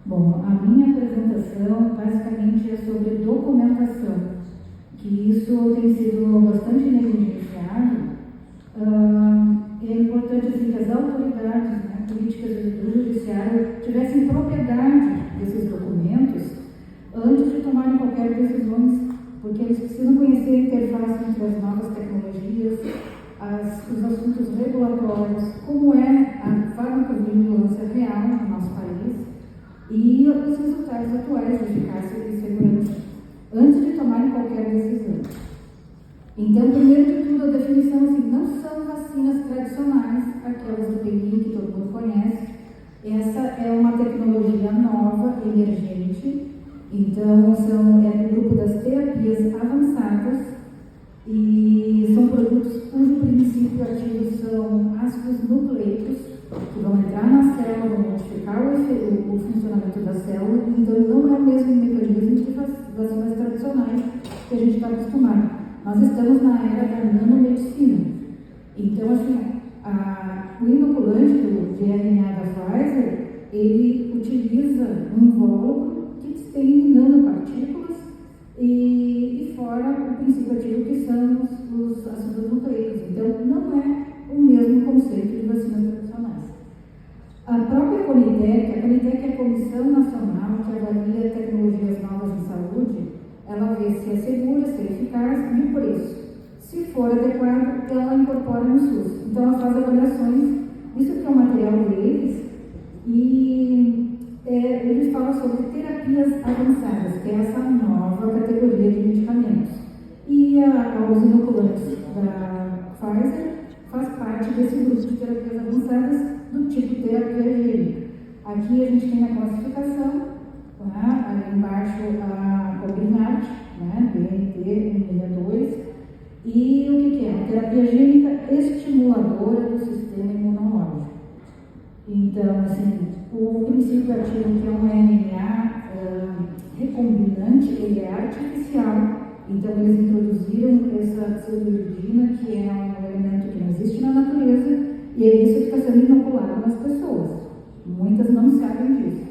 Bom, a minha apresentação basicamente é sobre documentação, que isso tem sido bastante negligenciado. É importante assim, que as autoridades, né, políticas do judiciário tivessem propriedade desses documentos antes de tomarem qualquer decisão, porque eles precisam conhecer a interface entre as novas tecnologias, os assuntos regulatórios, como é a farmacovigilância real no nosso país e os resultados atuais de eficácia e segurança, antes de tomarem qualquer decisão. Então, primeiro de tudo, a definição assim, não são vacinas tradicionais, aquelas do PI que todo mundo conhece. Essa é uma tecnologia nova, emergente. Então, é do grupo das terapias avançadas e são produtos cujo princípio ativo são ácidos nucleicos, que vão entrar na célula, vão modificar o funcionamento da célula. Então, não é o mesmo mecanismo de vacinas tradicionais que a gente está acostumado. Nós estamos na era da nanomedicina. Então, assim, o inoculante do RNA da Pfizer, ele utiliza um invólucro que tem nanopartículas e fora o princípio ativo que são os ácidos nucleicos. Então, não é o mesmo conceito de vacinas tradicionais. A própria Conitec, é a Comissão Nacional que avalia tecnologias novas em saúde. Ela vê se é segura, se é eficaz e o preço. Se for adequado, ela incorpora no SUS. Então, ela faz avaliações, isso que é o material deles, e eles falam sobre terapias avançadas, que é essa nova categoria de medicamentos. E os inoculantes da Pfizer faz parte desse grupo de terapias avançadas do tipo terapia gênica. Aqui a gente tem a classificação. Ali embaixo a Comirnaty, né, BNT162, e o que é? A terapia gênica estimuladora do sistema imunológico. Então, assim, o princípio ativo que é um RNA recombinante, ele é artificial. Então, eles introduziram essa celulidina, que é um elemento que não existe na natureza, e é isso que está sendo inoculado nas pessoas. Muitas não sabem disso.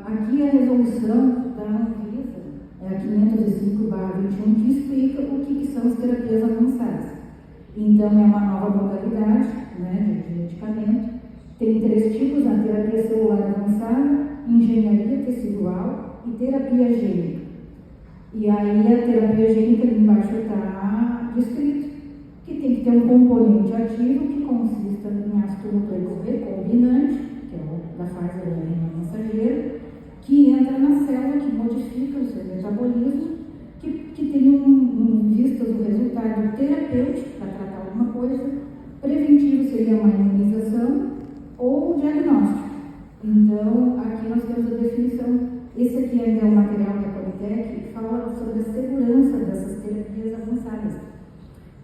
Aqui a resolução da Anvisa é a 505/21, que explica o que são as terapias avançadas. Então, é uma nova modalidade, né, de medicamento. Tem 3 tipos: a terapia celular avançada, engenharia tecidual e terapia gênica. E aí a terapia gênica ali embaixo está descrito que tem que ter um componente ativo que consista em ácido nucleico recombinante, que é o da Pfizer, o RNA mensageiro, que entra na célula, que modifica o seu metabolismo, que tem vistas o resultado terapêutico para tratar alguma coisa. Preventivo seria uma imunização ou diagnóstico. Então, aqui nós temos a definição. Esse aqui ainda é o material da Conitec, que fala sobre a segurança dessas terapias avançadas.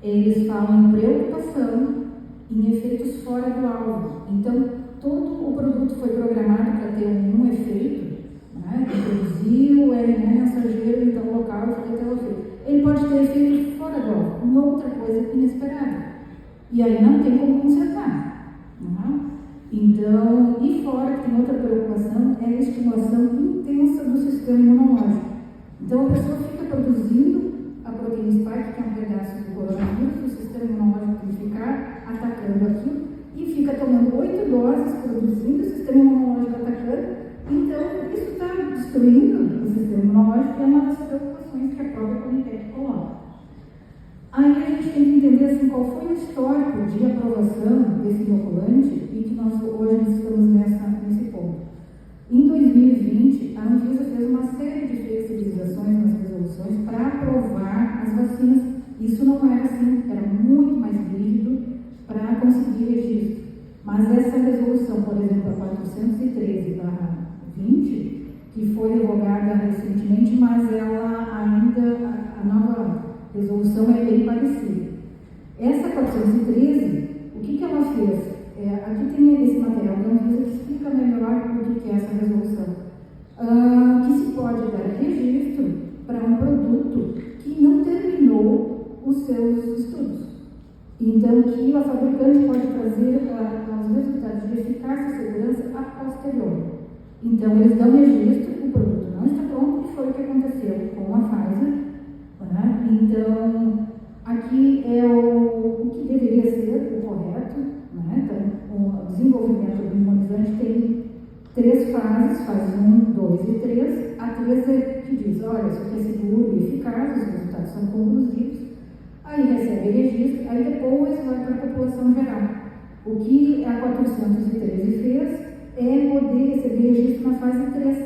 Eles falam em preocupação, em efeitos fora do alvo. Então, todo o produto foi programado para ter um efeito, né? Introduzir o RNA mensageiro em tal local e fazer tal efeito. Ele pode ter efeito fora do alvo, uma outra coisa inesperada. E aí não tem como consertar. Né? Então, e fora, tem outra preocupação, é a estimulação intensa do sistema imunológico. Então, a pessoa fica produzindo a proteína spike, que é um pedaço do coronavírus, o sistema imunológico tem que ficar atacando aquilo, e fica tomando 8 doses, produzindo o sistema imunológico atacando. Então, isso está destruindo o sistema imunológico, e é uma das preocupações que a própria Conitec coloca. Aí a gente tem que entender assim, qual foi o histórico de aprovação desse inoculante e que nós hoje estamos nesse ponto. Em 2020, a Anvisa fez uma série de flexibilizações nas resoluções para aprovar as vacinas. Isso não era assim, era muito mais rígido para conseguir registro. Mas essa resolução, por exemplo, a 413/20, que foi revogada recentemente, mas ela ainda, a nova resolução é bem parecida. Essa 413, o que ela fez? Aqui tem esse material da Anvisa que explica melhor o que é essa resolução. Que se pode dar registro para um produto que não terminou os seus estudos. Então, que a fabricante pode trazer os resultados de eficácia e segurança a posteriori. Então, eles dão registro, o produto não está pronto, e foi o que aconteceu com a Pfizer, né? Então, aqui é o que deveria ser o correto, né? Então, o desenvolvimento do imunizante tem 3 fases, fase 1, 2 e 3. A 3 é que diz, olha, isso aqui é seguro e eficaz, os resultados são conclusivos, aí recebe registro, aí depois vai para a população geral. O que a 413 fez é poder receber registro na fase 3,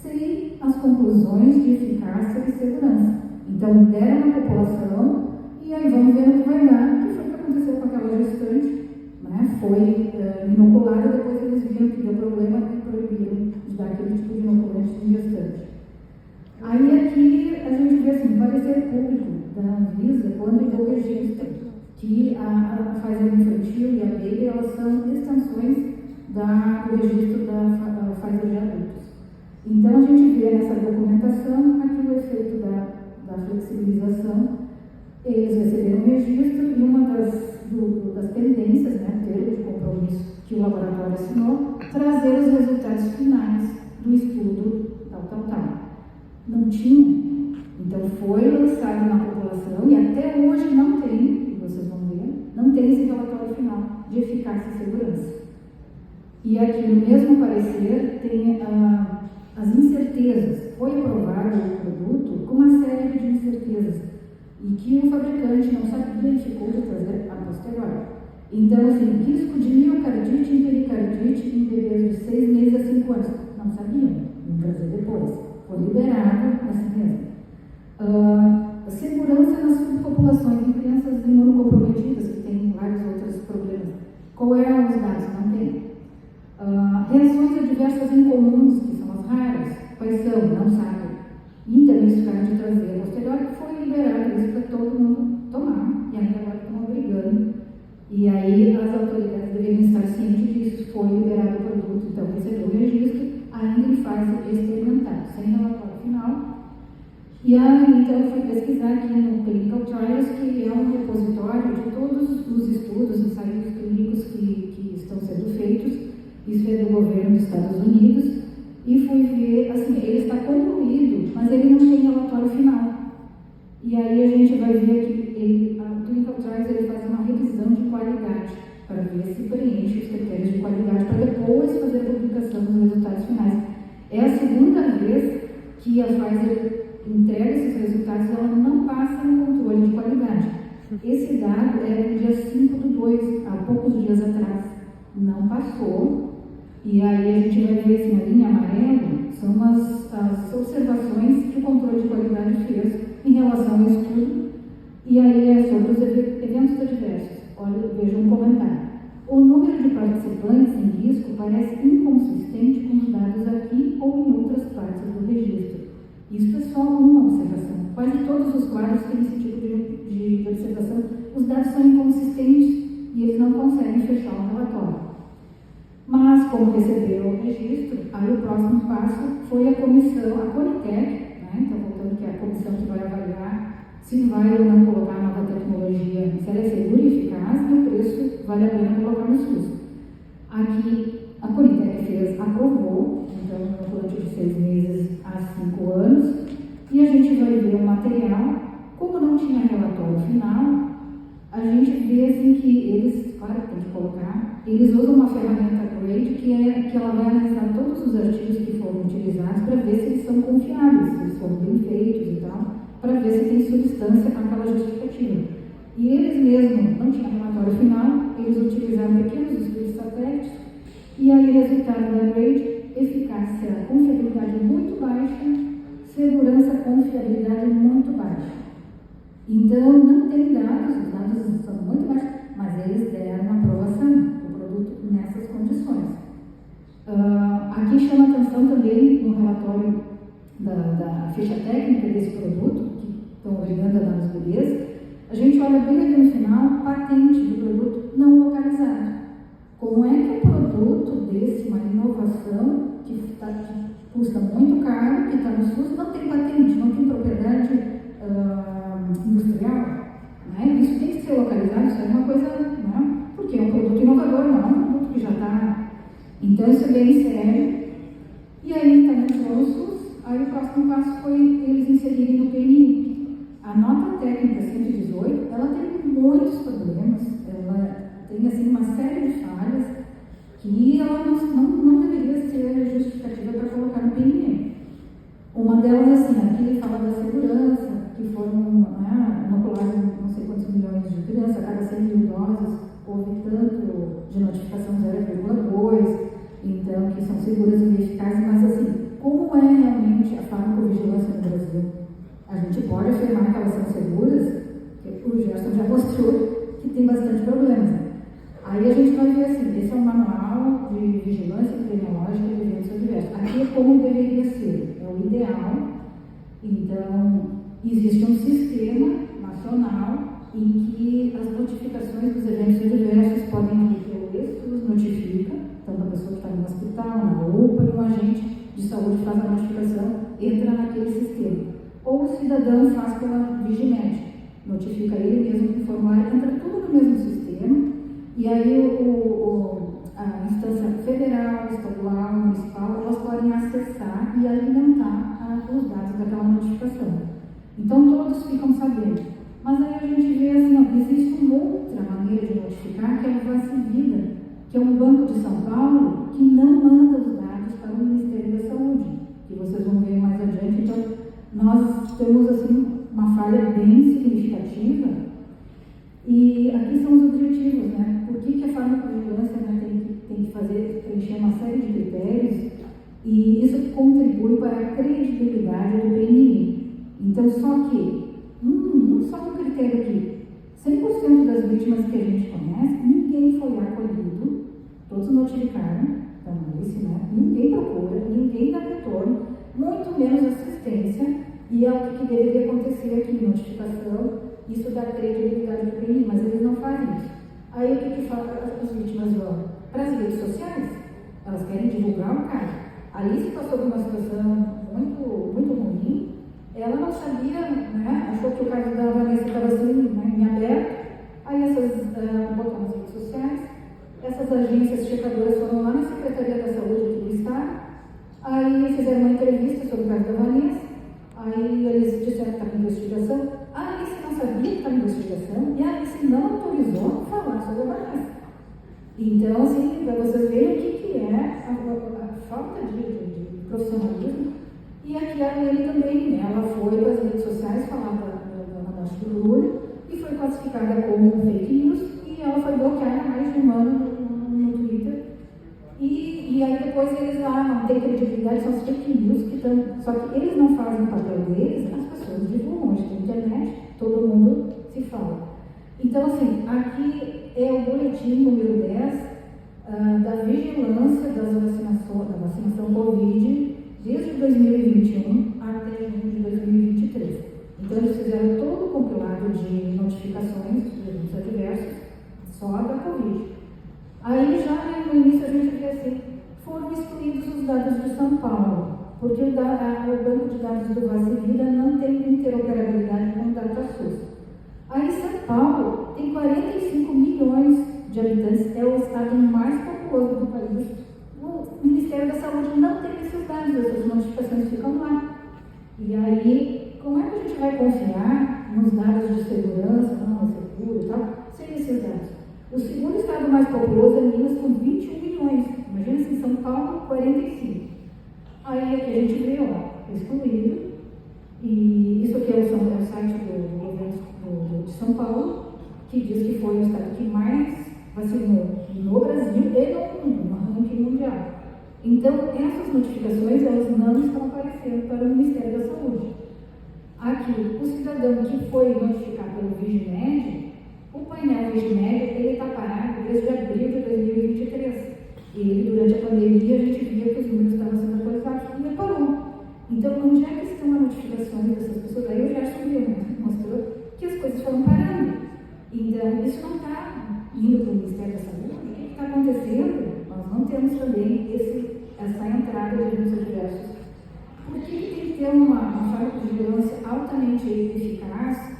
sem as conclusões de eficácia e segurança. Então, deram na população, e aí vamos ver o que vai dar, que foi o que aconteceu com aquela gestante, né? Foi inoculada, depois eles viram que deu problema e proibiram de dar aquele tipo de inoculante em gestante. Aí aqui a gente vê assim, parecer público da Anvisa, quando deu o registro, que a Pfizer infantil e a Baby, elas são extensões do registro da Pfizer de adultos. Então a gente vê nessa documentação aqui o efeito da flexibilização. Eles receberam o registro e uma das pendências, né, termo de compromisso que o laboratório assinou, trazer os resultados finais do estudo tal. Não tinha. Então foi lançado na população e até hoje não tem, vocês vão ver, não tem esse relatório final de eficácia e segurança. E aqui no mesmo parecer tem as incertezas. Foi aprovado o produto com uma série de incertezas e que o fabricante não sabia e ficou de trazer a posteriori. Então, assim, risco de miocardite e pericardite em bebês de 6 meses a 5 anos. Não sabiam, iam trazer depois. Foi liberado assim mesmo. Segurança nas subpopulações em crianças imunocomprometidas, que têm vários outros problemas. Qual é os dados? Não tem. Reações adversas incomuns, que são as raras, quais são? Não sabem. Ainda não ficaram de trazer a posteriori, que foi liberado isso para todo mundo tomar, e ainda agora estão obrigando. E aí as autoridades deveriam estar cientes disso, foi liberado o produto, então recebeu o registro, ainda em fase experimental, sem relatório final. E aí, então, eu fui pesquisar aqui no Clinical Trials, que é um repositório de todos os estudos, ensaios clínicos que estão sendo feitos, isso é do governo dos Estados Unidos, e fui ver, assim, ele está concluído, mas ele não tem relatório final. E aí a gente vai ver que a Clinical Trials ele faz uma revisão de qualidade, para ver se preenche os critérios de qualidade, para depois fazer a publicação dos resultados finais. É a segunda vez que a Pfizer entrega esses resultados e ela não passa no controle de qualidade. Esse dado é do dia 5/2, há poucos dias atrás. Não passou. E aí a gente vai ver assim, na linha amarela, são as observações que o controle de qualidade fez em relação ao estudo. E aí é sobre os eventos adversos. Olha, veja um comentário. O número de participantes em risco parece inconsistente com os dados aqui ou em outras partes do registro. Isso é só uma observação. Quase todos os quadros têm esse tipo de observação. Os dados são inconsistentes e eles não conseguem fechar o relatório. Mas, como recebeu o registro, aí o próximo passo foi a comissão, a Conitec, né? Então, voltando que é a comissão que vai avaliar se vai ou não colocar a nova tecnologia, se ela é segura e eficaz, e o preço vale a pena colocar no SUS. Aqui, a Conitec aprovou, então, no inoculante de 6 meses a 5 anos, e a gente vai ver o material. Como não tinha relatório final, a gente vê assim que eles, claro, tem que colocar, eles usam uma ferramenta Grade que ela vai analisar todos os artigos que foram utilizados para ver se eles são confiáveis, se eles foram bem feitos e tal, para ver se tem substância naquela justificativa. E eles mesmos não tinham relatório final, eles utilizaram pequenos estudos satélites, e aí o resultado da Grade, eficácia, confiabilidade muito baixa, segurança, confiabilidade muito baixa. Então, não tem dados, os dados são muito baixos, mas eles deram uma aprovação do produto nessas condições. Aqui chama atenção também no relatório da ficha técnica desse produto, que estão obrigando a dar nos bebês, a gente olha bem ali no final, patente do produto não localizado. Como é que um produto desse, uma inovação que custa muito caro, que está no SUS, não tem patente, não tem propriedade industrial, né? Isso tem que ser localizado, isso é uma coisa, né? Porque é um produto inovador, não é um produto que já está. Então isso é bem sério. E ajustos, aí o próximo passo foi eles inserirem no PNI. A nota técnica 118, ela tem muitos problemas, ela tem assim, uma série de falhas que ela não deveria ser justificativa para colocar no PNI. Uma delas, assim, aqui ele fala da segurança, que foram inoculados não sei quantos milhões de crianças, a cada 100 mil doses houve tanto de notificação 0,2, então que são seguras e eficazes, mas assim, como é realmente a farmacovigilância no Brasil? A gente pode afirmar que elas são seguras, porque o Gerson já mostrou que tem bastante problemas. Aí a gente vai ver assim, esse é um manual de vigilância epidemiológica de eventos adversos. Aqui é como deveria ser, é o ideal. Então, existe um sistema nacional em que as notificações dos eventos adversos podem vir pelo SUS, notifica, tanto a pessoa que está no hospital, na UPA, e um agente de saúde faz a notificação, entra naquele sistema. Ou o cidadão faz pela Vigimed, notifica ele mesmo com o formulário, entra tudo no mesmo sistema, e aí a instância federal, estadual, municipal, elas podem acessar e alimentar os dados daquela notificação. Então todos ficam sabendo. Mas aí a gente vê assim, existe uma outra maneira de notificar, que é o Vacivida, que é um banco de São Paulo que não manda os dados para o Ministério da Saúde, que vocês vão ver mais adiante. Então, nós temos assim, uma falha bem significativa. E aqui são os objetivos, né? Por que a farmacovigilância tem que preencher uma série de critérios, e isso contribui para a credibilidade do PNI. Então, só que só um critério aqui, 100% das vítimas que a gente conhece, ninguém foi acolhido, todos notificaram, então esse, né? Ninguém procura, ninguém dá retorno, muito menos assistência, e é o que deveria acontecer aqui, notificação, isso dá credibilidade do PNI, mas eles não fazem isso. Aí o que as vítimas vão? Para as redes sociais, elas querem divulgar o caso. A Alice passou por uma situação muito, muito ruim. Ela não sabia, né? Achou que o caso da Vanessa estava assim, né, em aberto. Aí essas botou nas redes sociais, essas agências checadoras foram lá na Secretaria da Saúde do Estado, aí fizeram uma entrevista sobre o caso da Vanessa, aí eles disseram que estava em investigação. A Alice não sabia que estava em investigação e a Alice não autorizou falar sobre a Vanessa. Então, assim, para vocês verem o que é a falta de profissionalismo. E aqui a Lene também, né? Ela foi para as redes sociais falar da morte do Lula e foi classificada como fake news, e ela foi bloqueada mais de um ano no Twitter. E aí depois eles não tem credibilidade, são os fake news que estão. Só que eles não fazem o papel deles, as pessoas divulgam, hoje tem internet, todo mundo se fala. Então, assim, aqui é o boletim número 10 da vigilância da vacinação Covid desde 2021 até junho de 2023. Então, eles fizeram todo o compilado de notificações de eventos adversos só da Covid. Aí, já no início, a gente vê assim, foram excluídos os dados de São Paulo, porque o banco de dados do Vacivida não tem interoperabilidade com o DataSUS. Aí, São Paulo tem 45 milhões de habitantes, é o estado mais populoso do país. O Ministério da Saúde não tem esses dados, essas notificações ficam lá. E aí, como é que a gente vai confiar nos dados de segurança, não, é seguro e tal, sem esses dados? O segundo estado mais populoso é Minas, com 21 milhões. Imagina se em São Paulo, 45. Aí aqui a gente vê, excluído. E isso aqui é o site do governo de São Paulo, que diz que foi o estado que mais vacinou no Brasil e no ranking mundial. Então, essas notificações, elas não estão aparecendo para o Ministério da Saúde. Aqui, o cidadão que foi notificado pelo Vigimed, o painel Vigimed, ele está parado desde abril de 2023. E durante a pandemia, a gente via que os números estavam sendo atualizados e ele parou. Então, onde é que estão as notificações dessas pessoas? Aí o Gerson viu, né? Mostrou que as coisas foram parando. Então, isso não está indo para o Ministério da Saúde. O que está acontecendo? Nós não temos também essa entrada de eventos adversos. Por que tem que ter uma farmacovigilância altamente eficaz?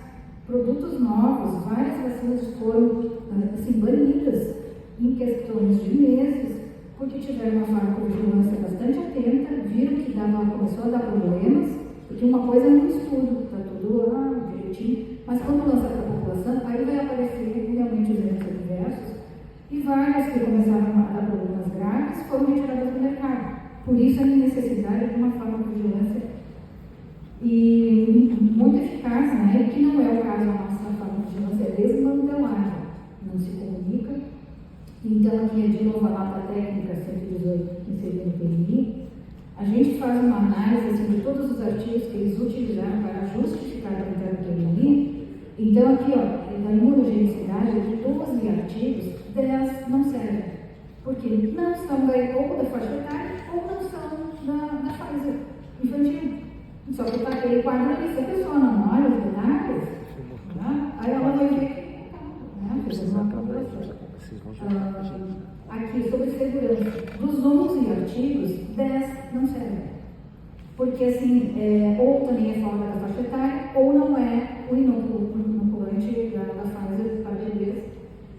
Produtos novos, várias vacinas foram assim, banidas em questões de meses, porque tiveram uma farmacovigilância bastante atenta, viram que começou a dar problemas, porque uma coisa é um estudo, está tudo direitinho, mas quando lança para a população, aí vai aparecer realmente os eventos adversos, e várias que começaram a dar problemas graves foram retiradas do mercado. Por isso a necessidade de uma farmacovigilância e muito eficaz, né? Que não é o caso da nossa farmacovigilância, é desmantelada, não se comunica. Então, aqui é de novo a nota técnica 118 que seria no PNI. A gente faz uma análise assim, de todos os artigos que eles utilizaram para justificar a entrada do PNI. Então, aqui, na imunogenicidade, de 12 artigos, 10 não servem. Porque não são ou da faixa etária ou não são da fase infantil. Só que está aquele quadro ali, se a pessoa não olha os detalhes, né, aí ela vai ver aqui, sobre segurança. Dos 11 artigos, 10 não servem. Porque, assim, ou também é fora da faixa etária, ou não é o inoculante da Pfizer para bebês.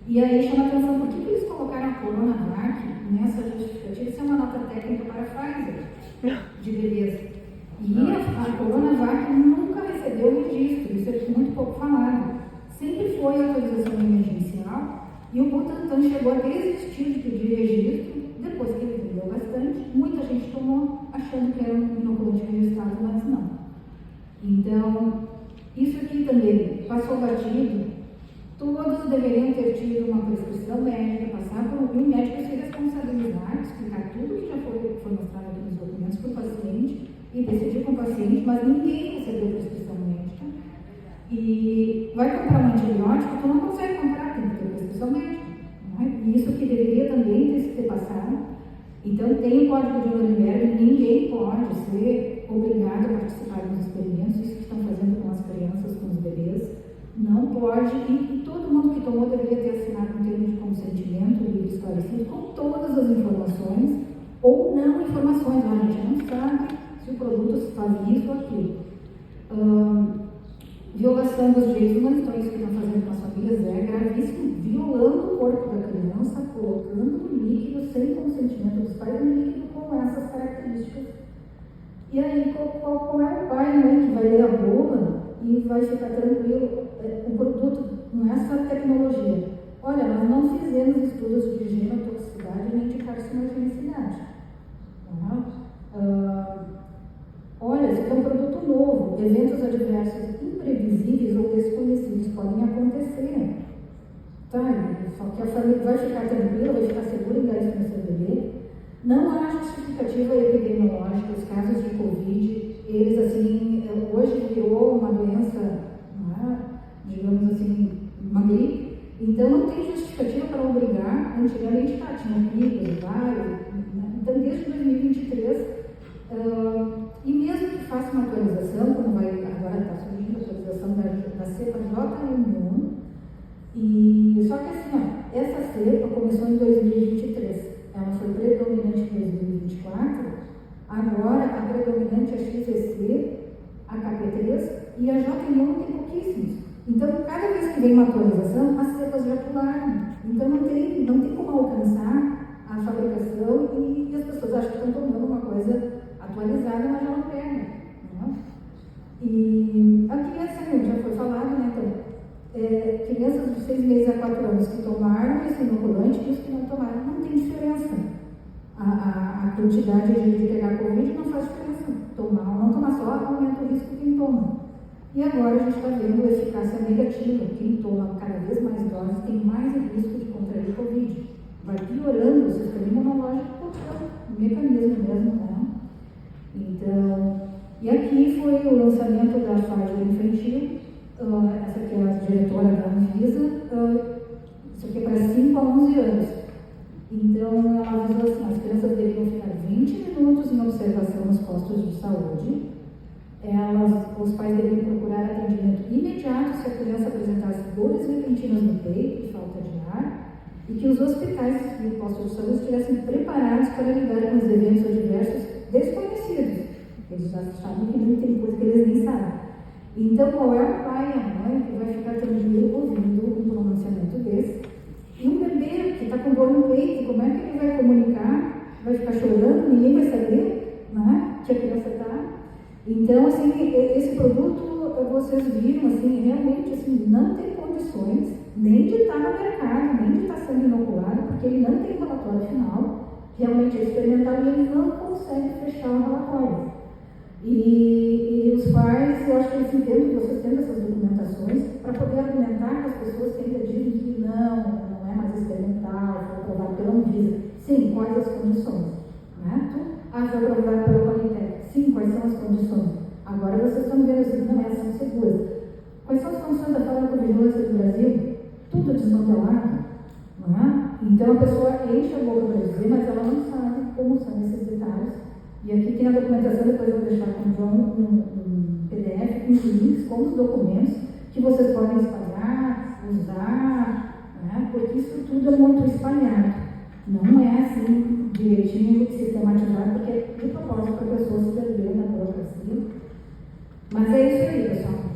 E aí chama a atenção, por que eles colocaram a Coronavac nessa justificativa? Isso é uma nota técnica para a Pfizer, de bebês. E a Coronavac nunca recebeu registro, isso é muito pouco falado. Sempre foi autorização emergencial e o Butantan chegou a desistir de pedir registro depois que ele vendeu bastante. Muita gente tomou achando que era um inoculante registrado, mas não. Então, isso aqui também passou batido. Todos deveriam ter tido uma prescrição médica, passar por um médico se responsabilizar, explicar tudo que já foi mostrado aqui nos documentos para o paciente e decidir com o paciente, mas ninguém recebeu prescrição médica. E vai comprar um antibiótico, tu não consegue comprar, tem que ter prescrição médica. E isso que deveria também ter passado. Então, tem o Código de Nuremberg, ninguém pode ser obrigado a participar dos experimentos, isso que estão fazendo com as crianças, com os bebês. Não pode, e todo mundo que tomou deveria ter assinado um termo de consentimento livre esclarecido com todas as informações, ou não informações, a gente não sabe se o produto faz isso ou aquilo. Violação dos direitos humanos, então isso que estão fazendo com as famílias é gravíssimo, violando o corpo da criança, colocando um líquido sem consentimento dos pais, um líquido com essas características. E aí, qual é o pai e mãe que vai ler a bula e vai ficar tranquilo? O produto, não é essa tecnologia. Olha, nós não fizemos estudos de genotoxicidade nem de carcinogenicidade. Olha, isso é um produto novo, eventos adversos imprevisíveis ou desconhecidos podem acontecer. Tá? Só que a família vai ficar tranquila, vai ficar segura em dar isso no seu bebê. Não há justificativa epidemiológica, os casos de Covid, eles assim, hoje virou uma doença, digamos assim, uma gripe, então não tem justificativa para obrigar, antigamente tinha picos, vários, então desde 2023, e mesmo que faça uma atualização, como agora está surgindo a atualização da cepa J1, e só que assim, essa cepa começou em 2023, ela foi predominante em 2024, agora a predominante é a XCC, a KP3 e a J1 tem pouquíssimos. Então, cada vez que vem uma atualização, as cepas já pularam. Então, não tem como alcançar a fabricação e as pessoas acham que estão tomando uma coisa atualizada, mas já não pega. Né? E aqui, assim, já foi falado, né? Então, crianças de 6 meses a 4 anos que tomaram esse inoculante e os que não tomaram, não tem diferença. A quantidade de pegar Covid não faz diferença. Tomar ou não tomar só aumenta o risco de quem toma. E agora a gente está vendo a eficácia negativa. Quem toma cada vez mais doses tem mais risco de contrair Covid. Vai piorando o sistema imunológico porque é um mecanismo mesmo, né? Então, e aqui foi o lançamento da Pfizer infantil, essa aqui é a diretora da Anvisa, isso aqui é para 5 a 11 anos. Então, ela avisou assim, as crianças deveriam ficar 20 minutos em observação nos postos de saúde, os pais deveriam procurar atendimento imediato se a criança apresentasse dores repentinas no peito e falta de ar, e que os hospitais e postos de saúde estivessem preparados para lidar com os eventos adversos desconhecidos. Eles já sabem que não tem coisa que eles nem sabem. Então, qual é o pai e a mãe que vai ficar tranquilo ouvindo um pronunciamento desse? E um bebê que está com dor no peito, como é que ele vai comunicar? Vai ficar chorando? Ninguém vai saber? né, que a criança está. Então, assim, esse produto, vocês viram, assim, realmente, assim, não tem condições nem de estar no mercado, nem de estar sendo inoculado, porque ele não tem relatório final, realmente é experimental e ele não consegue fechar o relatório. E os pais, eu acho que eles entendem que vocês têm essas documentações para poder argumentar com as pessoas que ainda dizem que não é mais experimental, foi aprovado pela Anvisa. Sim, quais as condições? Né? Foi aprovado pela Qualitec. Sim, quais são as condições? Agora vocês estão vendo assim, não são seguras. Quais são as condições da farmacovigilância do Brasil? Tudo desmantelado. Não é? Então a pessoa enche a boca para dizer, mas ela não sabe como são esses detalhes. E aqui tem a documentação, depois eu vou deixar com o João um PDF com os links, com os documentos que vocês podem espalhar, usar, né? Porque isso tudo é muito espalhado. Não é assim direitinho, sistematizado, porque é de propósito para a pessoa se perder na burocracia. Mas é isso aí, pessoal.